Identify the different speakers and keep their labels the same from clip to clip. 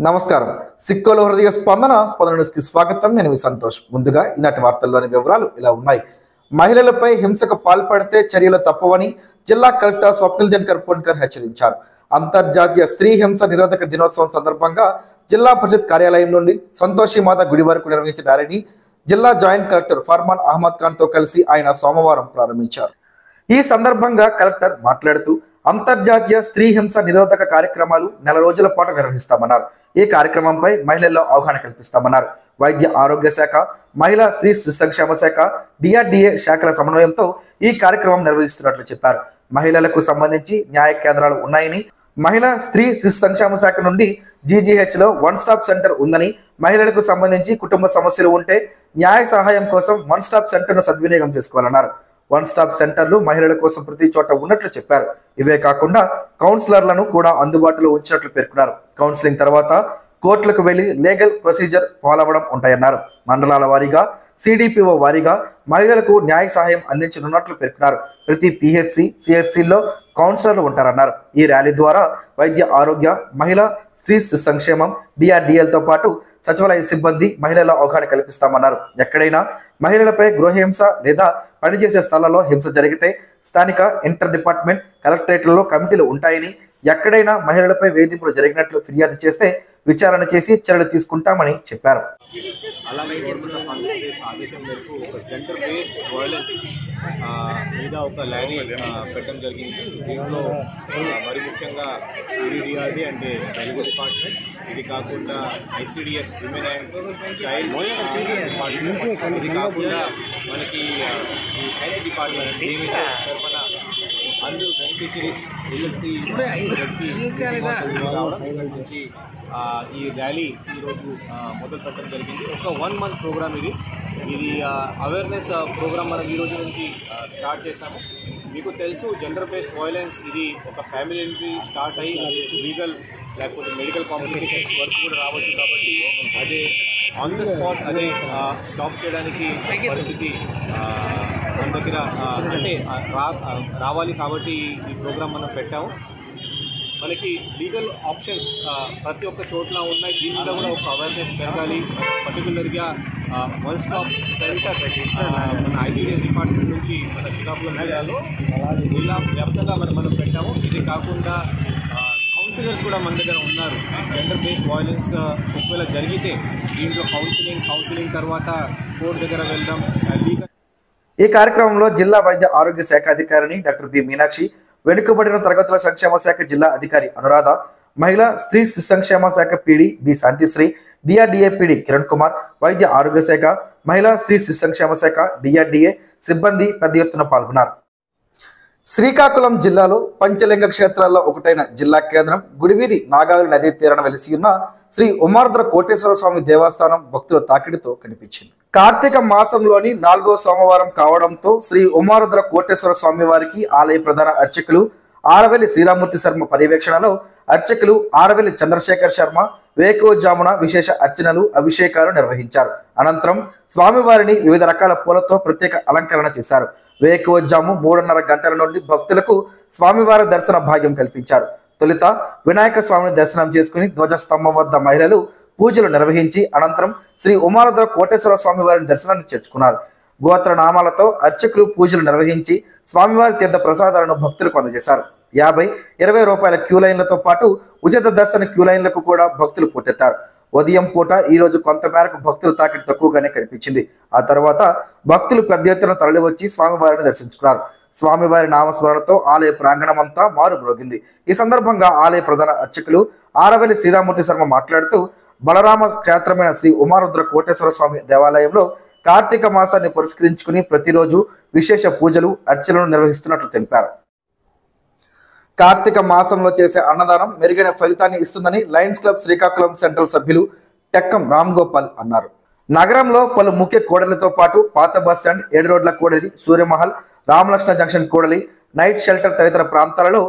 Speaker 1: నమస్కారం. సిక్కోలో హృదయ స్పందన న్యూస్కి స్వాగతం. నేను మీ సంతోష్. ముందుగా ఈనాటి వార్తల్లోని వివరాలు ఇలా ఉన్నాయి. మహిళలపై హింసకు పాల్పడితే చర్యలు తప్పవని జిల్లా కలెక్టర్ స్వప్నిల్ దినకర్ పొన్కర్ హెచ్చరించారు. అంతర్జాతీయ స్త్రీ హింస నిరోధక దినోత్సవం సందర్భంగా జిల్లా పరిషత్ కార్యాలయం నుండి సంతోషి మాత గుడి వరకు నిర్వహించిన ర్యాలీని జిల్లా జాయింట్ కలెక్టర్ ఫర్మాన్ అహ్మద్ ఖాన్ తో కలిసి ఆయన సోమవారం ప్రారంభించారు. ఈ సందర్భంగా కలెక్టర్ మాట్లాడుతూ అంతర్జాతీయ స్త్రీ హింస నిరోధక కార్యక్రమాలు నెల రోజుల పాటు నిర్వహిస్తామన్నారు. ఈ కార్యక్రమంపై మహిళల్లో అవగాహన కల్పిస్తామన్నారు. వైద్య ఆరోగ్య శాఖ, మహిళా స్త్రీ శిశు సంక్షేమ శాఖ, డిఆర్డిఏ శాఖల సమన్వయంతో ఈ కార్యక్రమం నిర్వహిస్తున్నట్లు చెప్పారు. మహిళలకు సంబంధించి న్యాయ కేంద్రాలు ఉన్నాయని, మహిళా స్త్రీ శిశు సంక్షేమ శాఖ నుండి జీజీహెచ్ లో వన్ స్టాప్ సెంటర్ ఉందని, మహిళలకు సంబంధించి కుటుంబ సమస్యలు ఉంటే న్యాయ సహాయం కోసం వన్ స్టాప్ సెంటర్ ను సద్వినియోగం చేసుకోవాలన్నారు. వన్ స్టాప్ సెంటర్లు మహిళల కోసం ప్రతి చోట ఉన్నట్లు చెప్పారు. ఇవే కాకుండా కౌన్సిలర్లను కూడా అందుబాటులో ఉంచినట్లు పేర్కొన్నారు. కౌన్సిలింగ్ తర్వాత కోర్టులకు వెళ్లి లీగల్ ప్రొసీజర్ ఫాలో అవ్వడం ఉంటాయన్నారు. మండలాల వారీగా, సిడిపిఓ వారీగా మహిళలకు న్యాయ సహాయం అందించనున్నట్లు పేర్కొన్నారు. ప్రతి పిహెచ్సి, సిహెచ్సిల్లో కౌన్సిలర్లు ఉంటారన్నారు. ఈ ర్యాలీ ద్వారా వైద్య ఆరోగ్య, మహిళా స్త్రీ శిశు సంక్షేమం, డిఆర్డిఎల్తో పాటు సచివాలయ సిబ్బంది మహిళల అవగాహన కల్పిస్తామన్నారు. ఎక్కడైనా మహిళలపై గృహహింస లేదా పనిచేసే స్థలాల్లో హింస జరిగితే స్థానిక ఇంటర్ డిపార్ట్మెంట్ కలెక్టరేట్లలో కమిటీలు ఉంటాయని, ఎక్కడైనా మహిళలపై వేధింపులు జరిగినట్లు ఫిర్యాదు చేస్తే విచారణ చేసి చర్యలు తీసుకుంటామని చెప్పారు.
Speaker 2: అలాగే గవర్నమెంట్ ఆఫ్ ఆంధ్రప్రదేశ్ ఆదేశం మేరకు ఒక జెండర్ బేస్డ్ వైలెన్స్ మీద ఒక ర్యాలీ పెట్టడం జరిగింది. దీంట్లో మరి ముఖ్యంగా ఈడీఆర్డీ అంటే రెవెన్యూ డిపార్ట్మెంట్, ఇది కాకుండా ICDS women and child department, ఇది కాకుండా మనకి ఈ హెల్త్ డిపార్ట్మెంట్ దీనితో తరఫున అందరూ బెనిఫిషరీస్ నుంచి ఈ ర్యాలీ ఈరోజు మొదలు పెట్టడం జరిగింది. ఒక 1 month ప్రోగ్రామ్ ఇది అవేర్నెస్ ప్రోగ్రామ్ మనం ఈరోజు నుంచి స్టార్ట్ చేశాము. మీకు తెలుసు జెండర్ బేస్డ్ వైలెన్స్ ఇది ఒక ఫ్యామిలీ నుంచి స్టార్ట్ అయ్యి లీగల్ లేకపోతే మెడికల్ కాంప్లికేషన్స్ వరకు కూడా రావచ్చు. కాబట్టి అదే ఆన్ ద స్పాట్ అదే స్టాప్ చేయడానికి పరిస్థితి మన దగ్గర అంటే రావాలి. కాబట్టి ఈ ప్రోగ్రామ్ మనం పెట్టాము. మనకి లీగల్ ఆప్షన్స్ ప్రతి ఒక్క చోట్ల ఉన్నాయి. దీని మీద కూడా ఒక అవేర్నెస్ పెరగాలి. పర్టికులర్గా వన్ స్టాప్ సెంటర్ మన ఐసిడిఎస్ డిపార్ట్మెంట్ నుంచి మన శ్రీకాకుళం జిల్లాలో జిల్లా వ్యాప్తంగా మనం పెట్టాము. ఇది కాకుండా కౌన్సిలర్స్ కూడా మన దగ్గర ఉన్నారు. జెండర్ బేస్డ్ వైలెన్స్ ఒకవేళ జరిగితే దీంట్లో కౌన్సిలింగ్ తర్వాత కోర్టు దగ్గర వెళ్దాం.
Speaker 1: ఈ కార్యక్రమంలో జిల్లా వైద్య ఆరోగ్య శాఖ అధికారిని డాక్టర్ బి మీనాక్షి, వెనుకబడిన తరగతుల సంక్షేమ శాఖ జిల్లా అధికారి అనురాధ, మహిళా స్త్రీ శిశు సంక్షేమ శాఖ PD B Shantisri, DRDA PD Kiran Kumar, వైద్య ఆరోగ్య శాఖ, మహిళా స్త్రీ శిశు సంక్షేమ శాఖ, డిఆర్డిఏ సిబ్బంది పెద్ద ఎత్తున పాల్గొన్నారు. శ్రీకాకుళం జిల్లాలో పంచలింగ క్షేత్రాల్లో ఒకటైన జిల్లా కేంద్రం గుడివీధి నాగావళి నదీ తీరాన వెలిసి ఉన్న శ్రీ ఉమారుద్ర కోటేశ్వర స్వామి దేవస్థానం భక్తుల తాకిడితో కనిపించింది. కార్తీక మాసంలోని 4వ సోమవారం కావడంతో శ్రీ ఉమారుద్ర కోటేశ్వర స్వామి వారికి ఆలయ ప్రధాన అర్చకులు ఆరవెల్లి శ్రీరామూర్తి శర్మ పర్యవేక్షణలో అర్చకులు ఆరవెల్లి చంద్రశేఖర్ శర్మ వేకువజామున విశేష అర్చనలు, అభిషేకాలు నిర్వహించారు. అనంతరం స్వామివారిని వివిధ రకాల పూలతో ప్రత్యేక అలంకరణ చేశారు. వేకువజాము 3:30 గంటల నుండి భక్తులకు స్వామివారి దర్శన భాగ్యం కల్పించారు. తొలుత వినాయక స్వామిని దర్శనం చేసుకుని ధ్వజస్తంభం వద్ద మహిళలు పూజలు నిర్వహించి అనంతరం శ్రీ ఉమారుద్ర కోటేశ్వర స్వామి వారిని దర్శనాన్ని చేర్చుకున్నారు. గోత్ర నామాలతో అర్చకులు పూజలు నిర్వహించి స్వామివారి తీర్థ ప్రసాదాలను భక్తులకు అందజేశారు. 50-20 రూపాయల క్యూ లైన్లతో పాటు ఉచిత దర్శన క్యూ లైన్లకు కూడా భక్తులు పోటెత్తారు. ఉదయం పూట ఈ రోజు కొంతమేరకు భక్తులు తాకిడి తక్కువగానే కనిపించింది. ఆ తర్వాత భక్తులు పెద్ద ఎత్తున తరలివచ్చి స్వామివారిని దర్శించుకున్నారు. స్వామివారి నామస్మరణతో ఆలయ ప్రాంగణం అంతా మారుమ్రోగింది. ఈ సందర్భంగా ఆలయ ప్రధాన అర్చకులు ఆరవెల్లి శ్రీరామూర్తి శర్మ మాట్లాడుతూ బలరామ క్షేత్రమైన శ్రీ ఉమారుద్ర కోటేశ్వర స్వామి దేవాలయంలో కార్తీక మాసాన్ని పురస్కరించుకుని ప్రతిరోజు విశేష పూజలు, అర్చనలు నిర్వహిస్తున్నట్లు తెలిపారు. కార్తీక మాసంలో చేసే అన్నదానం మెరుగైన ఫలితాన్ని ఇస్తుందని లయన్స్ క్లబ్ శ్రీకాకుళం సెంట్రల్ సభ్యులు టెక్కం రామ్ గోపాల్ అన్నారు. నగరంలో పలు ముఖ్య కూడలితో పాటు పాత బస్టాండ్, 7 రోడ్ల కూడలి, సూర్యమహల్, రామలక్ష్మణ జంక్షన్ కూడలి, నైట్ షెల్టర్ తదితర ప్రాంతాలలో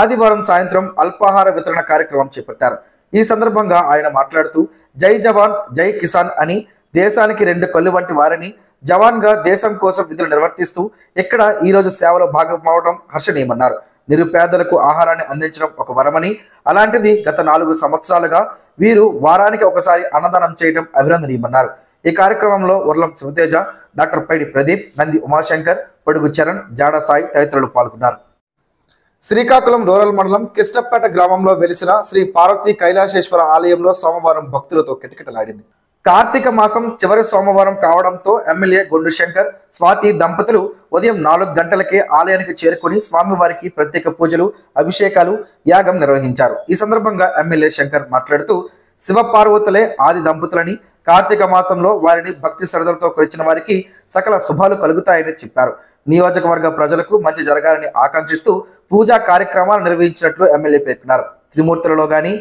Speaker 1: ఆదివారం సాయంత్రం అల్పాహార వితరణ కార్యక్రమం చేపట్టారు. ఈ సందర్భంగా ఆయన మాట్లాడుతూ జై జవాన్ జై కిసాన్ అని, దేశానికి 2 కళ్ళు వంటి వారిని, జవాన్గా దేశం కోసం విధులు నిర్వర్తిస్తూ ఇక్కడ ఈరోజు సేవలో భాగమవడం హర్షణీయమన్నారు. నిరుపేదలకు ఆహారాన్ని అందించడం ఒక వరమని, అలాంటిది గత 4 సంవత్సరాలుగా వీరు వారానికి ఒకసారి అన్నదానం చేయడం అభినందనీయమన్నారు. ఈ కార్యక్రమంలో ఉర్లం శివతేజ, డాక్టర్ పైడి ప్రదీప్, నంది ఉమాశంకర్, పొడుగు చరణ్, జాడ సాయి తదితరులు పాల్గొన్నారు. శ్రీకాకుళం రూరల్ మండలం కిష్టపేట గ్రామంలో వెలిసిన శ్రీ పార్వతీ కైలాసేశ్వర ఆలయంలో సోమవారం భక్తులతో కిటకిటలాడింది. కార్తీక మాసం చివరి సోమవారం కావడంతో ఎమ్మెల్యే గొండు శంకర్, స్వాతి దంపతులు ఉదయం 4 గంటలకే ఆలయానికి చేరుకుని స్వామివారికి ప్రత్యేక పూజలు, అభిషేకాలు, యాగం నిర్వహించారు. ఈ సందర్భంగా ఎమ్మెల్యే శంకర్ మాట్లాడుతూ శివపార్వతులే ఆది దంపతులని, కార్తీక మాసంలో వారిని భక్తి శ్రద్ధలతో కొలిచిన వారికి సకల శుభాలు కలుగుతాయని చెప్పారు. నియోజకవర్గ ప్రజలకు మంచి జరగాలని ఆకాంక్షిస్తూ పూజా కార్యక్రమాలు నిర్వహించినట్లు ఎమ్మెల్యే పేర్కొన్నారు. త్రిమూర్తులలో గాని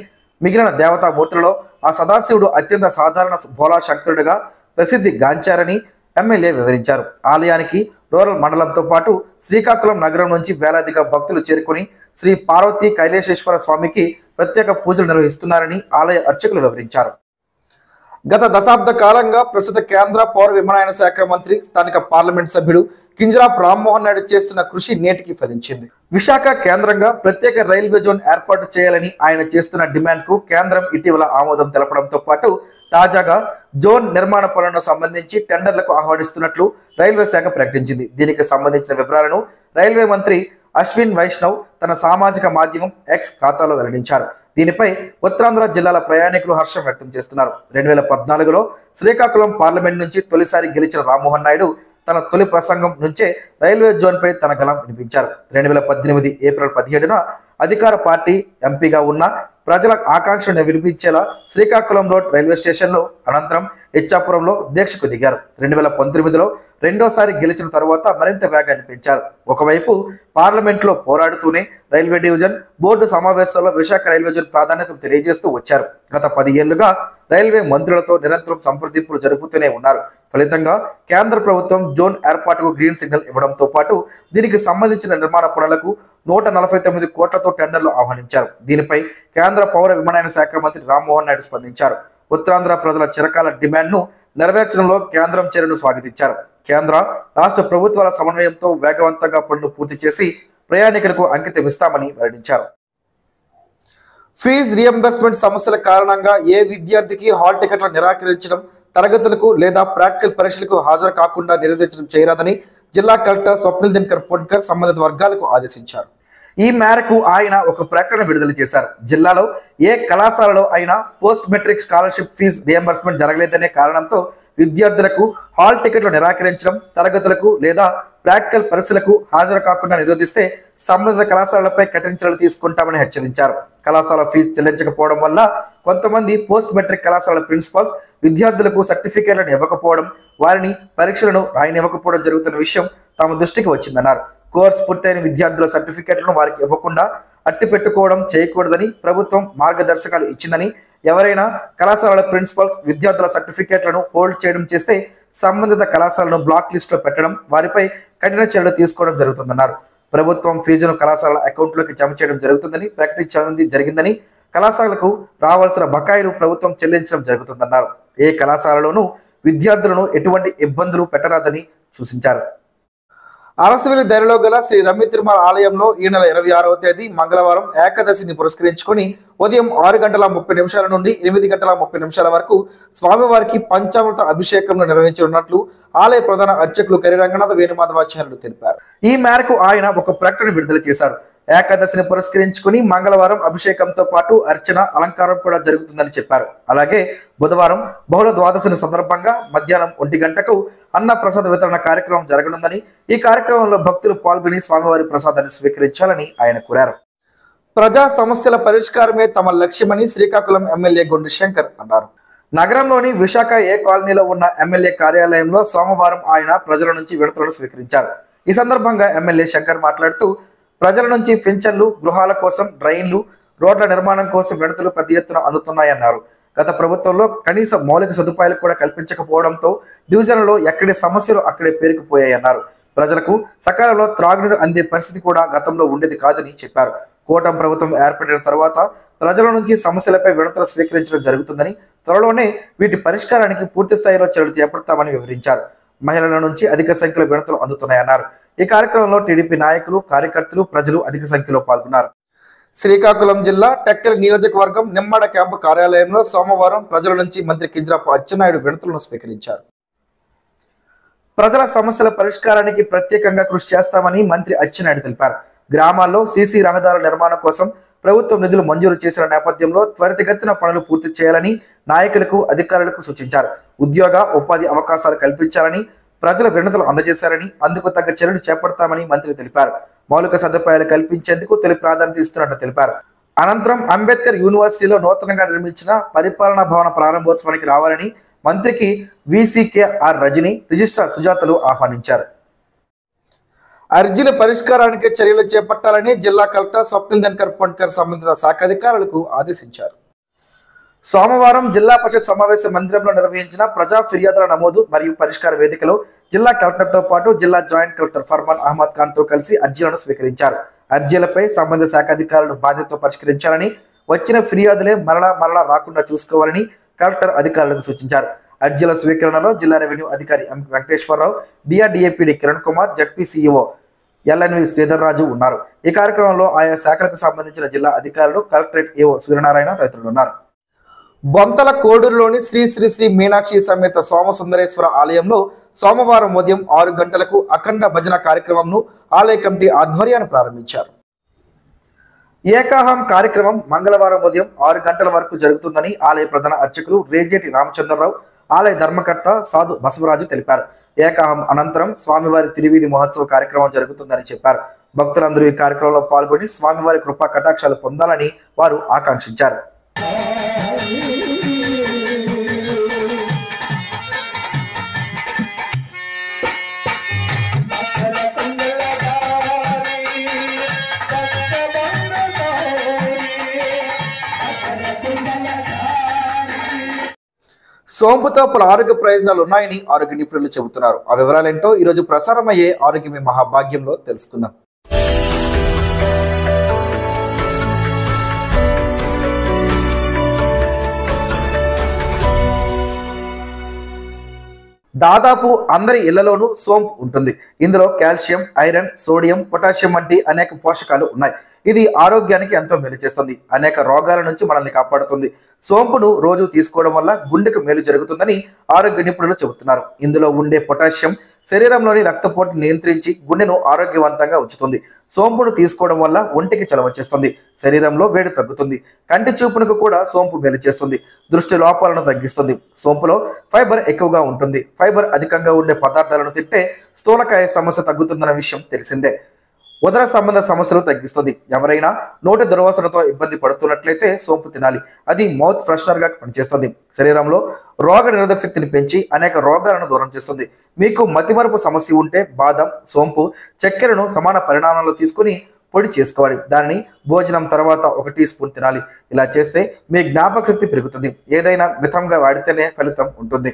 Speaker 1: మిగిలిన దేవతామూర్తులలో ఆ సదాశివుడు అత్యంత సాధారణ భోలా శంకరుడిగా ప్రసిద్ధి గాంచారని ఎమ్మెల్యే వివరించారు. ఆలయానికి రూరల్ మండలంతో పాటు శ్రీకాకుళం నగరం నుంచి వేలాదిగా భక్తులు చేరుకుని శ్రీ పార్వతీ కైలాసేశ్వర స్వామికి ప్రత్యేక పూజలు నిర్వహిస్తున్నారని ఆలయ అర్చకులు వివరించారు. గత దశాబ్ద కాలంగా ప్రస్తుత కేంద్ర పౌర విమానయాన శాఖ మంత్రి, స్థానిక పార్లమెంట్ సభ్యుడు కింజరాపు రామ్మోహన్ నాయుడు చేస్తున్న కృషి నేటికి ఫలించింది. విశాఖ కేంద్రంగా ప్రత్యేక రైల్వే జోన్ ఏర్పాటు చేయాలని ఆయన చేస్తున్న డిమాండ్ కు కేంద్రం ఇటీవల ఆమోదం తెలపడంతో పాటు తాజాగా జోన్ నిర్మాణ పనులకు సంబంధించి టెండర్లకు ఆహ్వానిస్తున్నట్లు రైల్వే శాఖ ప్రకటించింది. దీనికి సంబంధించిన వివరాలను రైల్వే మంత్రి అశ్విన్ వైష్ణవ్ తన సామాజిక మాధ్యమం ఎక్స్ ఖాతాలో వెల్లడించారు. దీనిపై ఉత్తరాంధ్ర జిల్లాల ప్రయాణికులు హర్షం వ్యక్తం చేస్తున్నారు. 2014లో శ్రీకాకుళం పార్లమెంట్ నుంచి తొలిసారి గెలిచిన రామ్మోహన్ నాయుడు తన తొలి ప్రసంగం నుంచే రైల్వే జోన్ పై తన గళం వినిపించారు. 2018 ఏప్రిల్ 17న అధికార పార్టీ ఎంపీగా ఉన్న ప్రజల ఆకాంక్షను వినిపించేలా శ్రీకాకుళం రోడ్ రైల్వే స్టేషన్లో, అనంతరం ఇచ్చాపురంలో దీక్షకు దిగారు. 2019లో రెండోసారి గెలిచిన తరువాత మరింత వేగాన్ని పెంచారు. ఒకవైపు పార్లమెంట్లో పోరాడుతూనే రైల్వే డివిజన్ బోర్డు సమావేశాల్లో విశాఖ రైల్వే జోన్ ప్రాధాన్యతను తెలియజేస్తూ వచ్చారు. గత 10 ఏళ్లుగా రైల్వే మంత్రులతో నిరంతరం సంప్రదింపులు జరుపుతూనే ఉన్నారు. ఫలితంగా కేంద్ర ప్రభుత్వం జోన్ ఏర్పాటుకు గ్రీన్ సిగ్నల్ ఇవ్వడంతో పాటు దీనికి సంబంధించిన నిర్మాణ పనులకు 149 కోట్లతో టెండర్లు ఆహ్వానించారు. దీనిపై కేంద్ర పౌర విమానయాన శాఖ మంత్రి రామ్మోహన్ నాయుడు స్పందించారు. ఉత్తరాంధ్ర ప్రజల చిరకాల డిమాండ్ను నెరవేర్చడంలో కేంద్రం చర్యను స్వాగతించారు. కేంద్ర రాష్ట్ర ప్రభుత్వాల సమన్వయంతో వేగవంతంగా పనులు పూర్తి చేసి ప్రయాణికులకు అంకితం ఇస్తామని వెల్లడించారు. ఫీజు రియంబర్స్మెంట్ సమస్యల కారణంగా ఏ విద్యార్థికి హాల్ టికెట్ల నిరాకరించడం, తరగతులకు లేదా ప్రాక్టికల్ పరీక్షలకు హాజరు కాకుండా నిరోధించడం చేయరాదని జిల్లా కలెక్టర్ స్వప్నిల్ దినకర్ పొన్కర్ సంబంధిత వర్గాలకు ఆదేశించారు. ఈ మేరకు ఆయన ఒక ప్రకటన విడుదల చేశారు. జిల్లాలో ఏ కళాశాలలో అయినా post matric scholarship fee reimbursement జరగలేదనే కారణంతో విద్యార్థులకు హాల్ టికెట్లు నిరాకరించడం, తరగతులకు లేదా ప్రాక్టికల్ పరీక్షలకు హాజరు కాకుండా నిరోధిస్తే సంబంధిత కళాశాలలపై కఠిన చర్యలు తీసుకుంటామని హెచ్చరించారు. కళాశాల ఫీజు చెల్లించకపోవడం వల్ల కొంతమంది పోస్ట్ మెట్రిక్ కళాశాల ప్రిన్సిపాల్స్ విద్యార్థులకు సర్టిఫికేట్లను ఇవ్వకపోవడం, వారిని పరీక్షలను రాయనివ్వకపోవడం జరుగుతున్న విషయం తమ దృష్టికి వచ్చిందన్నారు. కోర్సు పూర్తయిన విద్యార్థుల సర్టిఫికేట్లను వారికి ఇవ్వకుండా అట్టి పెట్టుకోవడం చేయకూడదని ప్రభుత్వం మార్గదర్శకాలు ఇచ్చిందని, ఎవరైనా కళాశాలల ప్రిన్సిపల్స్ విద్యార్థుల సర్టిఫికేట్లను హోల్డ్ చేయడం చేస్తే సంబంధిత కళాశాలను బ్లాక్ లిస్టులో పెట్టడం, వారిపై కఠిన చర్యలు తీసుకోవడం జరుగుతుందన్నారు. ప్రభుత్వం ఫీజును కళాశాలల అకౌంట్లోకి జమ చేయడం జరుగుతుందని ప్రకటించడం జరిగిందని, కళాశాలకు రావాల్సిన బకాయిలు ప్రభుత్వం చెల్లించడం జరుగుతుందన్నారు. ఏ కళాశాలలోనూ విద్యార్థులను ఎటువంటి ఇబ్బందులు పెట్టరాదని సూచించారు. అరసవెల్లి ధరలో గల శ్రీ రమ్య తిరుమల ఆలయంలో ఈ నెల 26వ తేదీ మంగళవారం ఏకాదశిని పురస్కరించుకొని ఉదయం 6:30 నుండి 8:30 వరకు స్వామివారికి పంచామృత అభిషేకంను నిర్వహించనున్నట్లు ఆలయ ప్రధాన అర్చకులు కరిరంగనాథ వేణుమాధవాచార్యులు తెలిపారు. ఈ మేరకు ఆయన ఒక ప్రకటన విడుదల చేశారు. ఏకాదశిని పురస్కరించుకుని మంగళవారం అభిషేకంతో పాటు అర్చన, అలంకారం కూడా జరుగుతుందని చెప్పారు. అలాగే బుధవారం బహుళ ద్వాదశిని సందర్భంగా మధ్యాహ్నం 1 గంటకు అన్న ప్రసాద వితరణ కార్యక్రమం జరగనుందని, ఈ కార్యక్రమంలో భక్తులు పాల్గొని స్వామివారి ప్రసాదాన్ని స్వీకరించాలని ఆయన కోరారు. ప్రజా సమస్యల పరిష్కారమే తమ లక్ష్యమని శ్రీకాకుళం ఎమ్మెల్యే గొండు శంకర్ అన్నారు. నగరంలోని విశాఖ ఏ కాలనీలో ఉన్న ఎమ్మెల్యే కార్యాలయంలో సోమవారం ఆయన ప్రజల నుంచి విడతలను స్వీకరించారు. ఈ సందర్భంగా ఎమ్మెల్యే శంకర్ మాట్లాడుతూ ప్రజల నుంచి పింఛన్లు, గృహాల కోసం డ్రైన్లు, రోడ్ల నిర్మాణం కోసం విడతలు పెద్ద ఎత్తున అందుతున్నాయన్నారు. గత ప్రభుత్వంలో కనీస మౌలిక సదుపాయాలు కూడా కల్పించకపోవడంతో డివిజన్లలో ఎక్కడి సమస్యలు అక్కడే పేరుకుపోయాయన్నారు. ప్రజలకు సకాలంలో త్రాగునీరు అందే పరిస్థితి కూడా గతంలో ఉండేది కాదని చెప్పారు. కూటమి ప్రభుత్వం ఏర్పడిన తర్వాత ప్రజల నుంచి సమస్యలపై విడతలు స్వీకరించడం జరుగుతుందని, త్వరలోనే వీటి పరిష్కారానికి పూర్తి స్థాయిలో చర్యలు చేపడతామని వివరించారు. మహిళల నుంచి అధిక సంఖ్యలో విడతలు అందుతున్నాయన్నారు. ఈ కార్యక్రమంలో టీడీపీ నాయకులు, కార్యకర్తలు, ప్రజలు అధిక సంఖ్యలో పాల్గొన్నారు. శ్రీకాకుళం జిల్లా టెక్కలి నియోజకవర్గం నిమ్మడ క్యాంపు కార్యాలయంలో సోమవారం ప్రజల నుంచి మంత్రి కింజరాపు అచ్చెన్నాయుడు వినతులను స్వీకరించారు. ప్రజల సమస్యల పరిష్కారానికి ప్రత్యేకంగా కృషి చేస్తామని మంత్రి అచ్చెన్నాయుడు తెలిపారు. గ్రామాల్లో సీసీ రహదారుల నిర్మాణం కోసం ప్రభుత్వం నిధులు మంజూరు చేసిన నేపథ్యంలో త్వరితగతిన పనులు పూర్తి చేయాలని నాయకులకు, అధికారులకు సూచించారు. ఉద్యోగ, ఉపాధి అవకాశాలు కల్పించాలని ప్రజల వినతులు అందజేశారని, అందుకు తగ్గ చర్యలు చేపడతామని మంత్రి తెలిపారు. మౌలిక సదుపాయాలు కల్పించేందుకు తొలి ప్రాధాన్యత ఇస్తున్నట్టు తెలిపారు. అనంతరం అంబేద్కర్ యూనివర్సిటీలో నూతనంగా నిర్మించిన పరిపాలనా భవన ప్రారంభోత్సవానికి రావాలని మంత్రికి VCKR రజని, రిజిస్ట్రార్ సుజాతలు ఆహ్వానించారు. అర్జీల పరిష్కారానికి చర్యలు చేపట్టాలని జిల్లా కలెక్టర్ స్వప్నిల్ దినకర్ పొన్కర్ సంబంధిత శాఖ అధికారులకు ఆదేశించారు. సోమవారం జిల్లా పరిషత్ సమావేశ మందిరంలో నిర్వహించిన ప్రజా ఫిర్యాదుల నమోదు మరియు పరిష్కార వేదికలో జిల్లా కలెక్టర్తో పాటు జిల్లా జాయింట్ కలెక్టర్ ఫర్మాన్ అహ్మద్ ఖాన్ తో కలిసి అర్జీలను స్వీకరించారు. అర్జీలపై సంబంధిత శాఖ అధికారులు బాధ్యతతో పరిష్కరించాలని, వచ్చిన ఫిర్యాదులే మరలా రాకుండా చూసుకోవాలని కలెక్టర్ అధికారులకు సూచించారు. అర్జీల స్వీకరణలో జిల్లా రెవెన్యూ అధికారి ఎం Venkateswararao, DRDAPD Kiran Kumar, ZPCEO LNV Sridhar రాజు ఉన్నారు. ఈ కార్యక్రమంలో ఆయా శాఖలకు సంబంధించిన జిల్లా అధికారులు, కలెక్టరేట్ AO సూర్యనారాయణ తదితరులు ఉన్నారు. బొంతల కోడూరులోని శ్రీ శ్రీ శ్రీ మీనాక్షి సమేత సోమసుందరేశ్వర ఆలయంలో సోమవారం ఉదయం 6 గంటలకు అఖండ భజన కార్యక్రమంను ఆలయ కమిటీ ఆధ్వర్యాన్ని ప్రారంభించారు. ఏకాహం కార్యక్రమం మంగళవారం ఉదయం 6 గంటల వరకు జరుగుతుందని ఆలయ ప్రధాన అర్చకులు రేజేటి రామచంద్రరావు, ఆలయ ధర్మకర్త సాధు బసవరాజు తెలిపారు. ఏకాహం అనంతరం స్వామివారి తిరువీధి మహోత్సవ కార్యక్రమం జరుగుతుందని చెప్పారు. భక్తులందరూ ఈ కార్యక్రమంలో పాల్గొని స్వామివారి కృపా కటాక్షాలు పొందాలని వారు ఆకాంక్షించారు. సోంపుతో పలు ఆరోగ్య ప్రయోజనాలు ఉన్నాయని ఆరోగ్య నిపుణులు చెబుతున్నారు. ఆ వివరాలేంటో ఈరోజు ప్రసారమయ్యే ఆరోగ్యమే మహాభాగ్యంలో తెలుసుకుందాం. దాదాపు అందరి ఇళ్లలోనూ సోంపు ఉంటుంది. ఇందులో కాల్షియం, ఐరన్, సోడియం, పొటాషియం వంటి అనేక పోషకాలు ఉన్నాయి. ఇది ఆరోగ్యానికి ఎంతో మేలు చేస్తుంది. అనేక రోగాల నుంచి మనల్ని కాపాడుతుంది. సోంపును రోజు తీసుకోవడం వల్ల గుండెకు మేలు జరుగుతుందని ఆరోగ్య నిపుణులు చెబుతున్నారు. ఇందులో ఉండే పొటాషియం శరీరంలోని రక్తపోటును నియంత్రించి గుండెను ఆరోగ్యవంతంగా ఉంచుతుంది. సోంపును తీసుకోవడం వల్ల ఒంటికి చలవ చేస్తుంది. శరీరంలో వేడి తగ్గుతుంది. కంటి చూపునకు కూడా సోంపు మేలు చేస్తుంది. దృష్టి లోపాలను తగ్గిస్తుంది. సోంపులో ఫైబర్ ఎక్కువగా ఉంటుంది. ఫైబర్ అధికంగా ఉండే పదార్థాలను తింటే స్థూలకాయ సమస్య తగ్గుతుందన్న విషయం తెలిసిందే. ఉదర సంబంధ సమస్యలు తగ్గిస్తుంది. ఎవరైనా నోటి దుర్వాసనతో ఇబ్బంది పడుతున్నట్లయితే సోంపు తినాలి. అది మౌత్ ఫ్రెషనర్ గా పనిచేస్తుంది. శరీరంలో రోగ నిరోధక శక్తిని పెంచి అనేక రోగాలను దూరం చేస్తుంది. మీకు మతిమరుపు సమస్య ఉంటే బాదం, సోంపు, చక్కెరను సమాన పరిమాణంలో తీసుకుని పొడి చేసుకోవాలి. దానిని భోజనం తర్వాత 1 టీ స్పూన్ తినాలి. ఇలా చేస్తే మీ జ్ఞాపక శక్తి పెరుగుతుంది. ఏదైనా మితంగా వాడితేనే ఫలితం ఉంటుంది.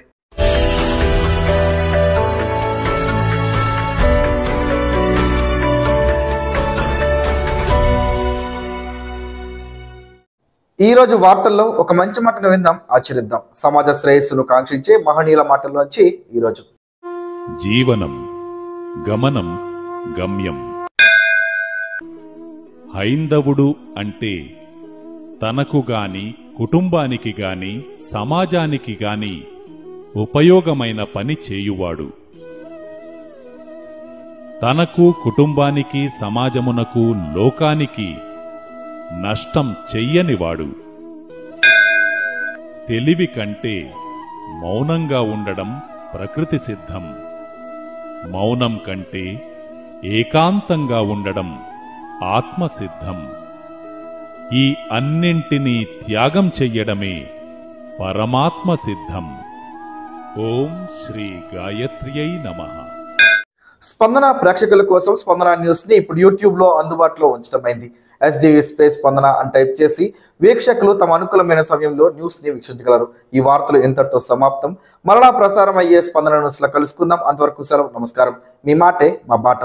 Speaker 1: ఈ రోజు వార్తల్లో ఒక మంచి మాటను విందాం, ఆచరిద్దాం. సమాజ శ్రేయస్సును కాంక్షించే మహనీయుల మాటల్లోంచి ఈరోజు.
Speaker 3: జీవనం గమనం గమ్యం. హైందవుడు అంటే తనకు గాని, కుటుంబానికి గాని, సమాజానికి గాని ఉపయోగమైన పని చేయువాడు. తనకు, కుటుంబానికి, సమాజమునకు, లోకానికి నష్టం చెయ్యనివాడు. తెలివి కంటే మౌనంగా ఉండడం ప్రకృతి సిద్ధం. మౌనం కంటే ఏకాంతంగా ఉండడం ఆత్మసిద్ధం. ఈ అన్నింటినీ త్యాగం చెయ్యడమే పరమాత్మ సిద్ధం. ఓం శ్రీ గాయత్ర్యై నమః.
Speaker 1: స్పందన ప్రేక్షకుల కోసం స్పందన న్యూస్ ని ఇప్పుడు యూట్యూబ్ లో అందుబాటులో ఉంచడమైంది. SDV స్పేస్ స్పందన అని టైప్ చేసి వీక్షకులు తమ అనుకూలమైన సమయంలో న్యూస్ ని వీక్షించగలరు. ఈ వార్తలు ఇంతటితో సమాప్తం. మరలా ప్రసారం అయ్యే స్పందన న్యూస్ లో కలుసుకుందాం. అంతవరకు సెలవు. నమస్కారం. మీ మాటే మా బాట.